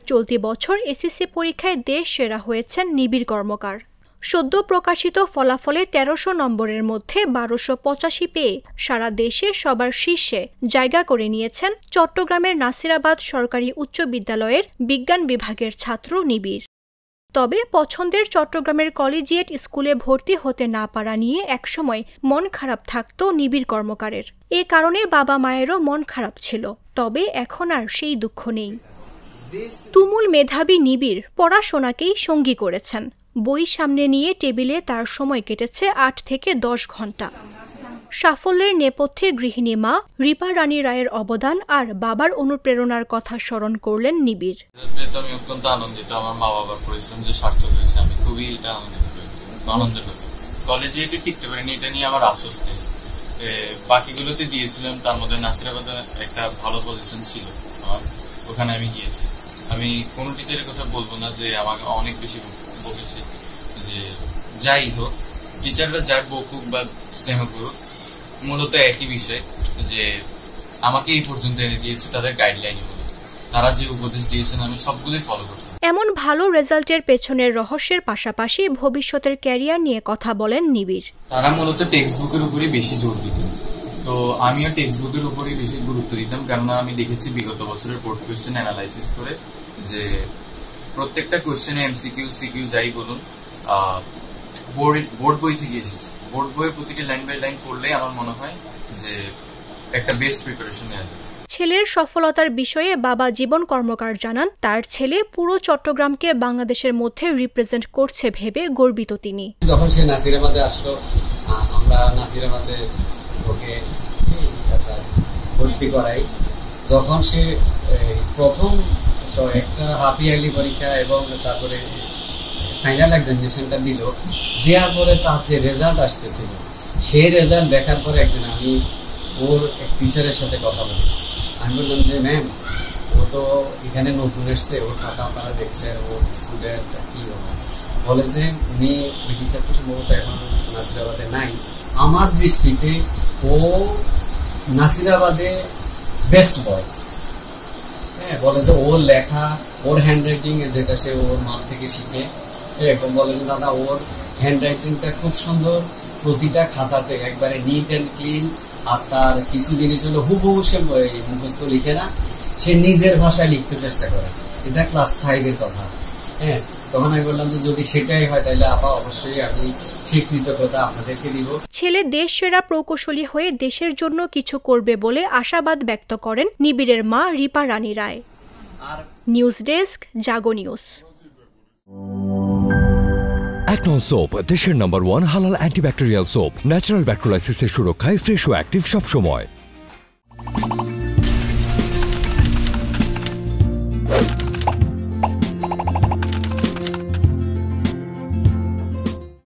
চলতি বছর এসএসসি পরীক্ষায় দেশ সেরা হয়েছেন নিবিড় কর্মকার। সদ্য প্রকাশিত ফলাফলে ১৩০০ নম্বরের মধ্যে ১২৮৫ পেয়ে সারা দেশে সবার শীর্ষে জায়গা করে নিয়েছেন চট্টগ্রামের নাসিরাবাদ সরকারি উচ্চ বিদ্যালয়ের বিজ্ঞান বিভাগের ছাত্র নিবিড়। তবে পছন্দের চট্টগ্রামের কলেজিয়েট স্কুলে ভর্তি হতে না পারা নিয়ে একসময় মন খারাপ থাকত নিবিড় কর্মকারের। এ কারণে বাবা মায়েরও মন খারাপ ছিল, তবে এখন আর সেই দুঃখ নেই। তুমুল মেধাবী নিবিড় পড়াশোনাকেই সঙ্গী করেছেন। বই সামনে নিয়ে টেবিলে তার সময় কেটেছে ৮ থেকে ১০ ঘন্টা। সাফল্যের নেপথ্যে গৃহিণী মা রিপা রানী রায়ের অবদান আর বাবার অনুপ্রেরণার কথা স্মরণ করলেন নিবিড়। আমি অত্যন্ত আনন্দিত, আমার মা বাবার পরিশ্রম যে সার্থক হয়েছে, আমি খুবই আনন্দিত। কলেজে এটি টিকতে পারিনি, এটা নিয়ে আমার আফসোস নেই। বাকিগুলোতে দিয়েছিলাম, তার মধ্যে নাসিরাবাদে একটা ভালো পজিশন ছিল আমার, ওখানে আমি গিয়েছি। আমি কোনো টিচারের কথা বলবো না যে আমাকে অনেক বেশি বকেছে, যে যাই হোক টিচাররা যাই বকুক বা স্নেহ করুক, মূলত একই বিষয় যে আমাকে এই পর্যন্ত এনে দিয়েছে তাদের গাইডলাইন। মূলত তারা যে উপদেশ দিয়েছেন আমি সবগুলোই ফলো করি। এমন ভালো রেজাল্টের পেছনের রহস্যের পাশাপাশি ভবিষ্যতের ক্যারিয়ার নিয়ে কথা বলেন নিবিড়। তারা মূলত টেক্সট বুকের উপরই বেশি জোর দিত, তো আমিও টেক্সট বুকের উপরই বেশি গুরুত্ব দিতাম, কেননা আমি দেখেছি বিগত বছরের বোর্ড কোয়েশ্চেন অ্যানালাইসিস করে যে প্রত্যেকটা কোয়েশ্চেনে এমসিকিউ সিকিউ যাই বলুন বোর্ড বই থেকে এসেছে। বোর্ড বইয়ের প্রতিটি লাইন বাই লাইন পড়লে আমার মনে হয় যে একটা বেস্ট প্রিপারেশন নেওয়া যাবে। ছেলের সফলতার বিষয়ে বাবা জীবন কর্মকার জানান, তার ছেলে পুরো চট্টগ্রামকে বাংলাদেশের মধ্যে রিপ্রেজেন্ট করছে ভেবে গর্বিত তিনি। যখন সে নাসিরাবাদে আসলো, আমরা নাসিরাবাদে ওকে ভর্তি করাই। যখন সে প্রথম একটা হাফ ইয়ারলি পরীক্ষা এবং তারপরে ফাইনাল এক্সামিনেশনটা দিল, দেওয়ার পরে তার যে রেজাল্ট আসতেছিল, সেই রেজাল্ট দেখার পরে একদিন আমি ওর এক টিচারের সাথে কথা বলি। আমি বললাম যে ম্যাম, ও তো এখানে নতুন এসছে, ওর টাকা আপনারা দেখছেন, ও স্টুডেন্ট কি বলে যে উনি ওই টিচারটা সম্ভবত এখন নাসিরাবাদে নাই। আমার দৃষ্টিতে ও নাসিরাবাদে বেস্ট বয়। হ্যাঁ, বলে যে ওর লেখা, ওর হ্যান্ড রাইটিং যেটা সে ওর মা থেকে শিখে, এরকম বলে যে দাদা ওর হ্যান্ড রাইটিংটা খুব সুন্দর, প্রতিটা খাতাতে একবারে নিট অ্যান্ড ক্লিন। আর তার কিছু জিনিস হলো হুবহু সে মুখস্থ লিখে না, সে নিজের ভাষায় লিখতে চেষ্টা করে। এটা ক্লাস 5 এর কথা। হ্যাঁ, তখন আমি বললাম যে যদি সেটাই হয় তাহলে আপা অবশ্যই আমি সেই কৃতজ্ঞতা আপনাদেরকে দিব। ছেলে দেশ সেরা প্রকৌশলী হয়ে দেশের জন্য কিছু করবে বলে আশাবাদ ব্যক্ত করেন নিবিড়ের মা রিপা রানী রায়। নিউজ ডেস্ক, জাগো নিউজ। একনল সোপ, দেশের নাম্বার 1 হালাল অ্যান্টিব্যাকটেরিয়াল সোপ, ন্যাচারাল ব্যাকটেরিয়ালাইসিসের সুরক্ষায় ফ্রেশ ও অ্যাক্টিভ সবসময়।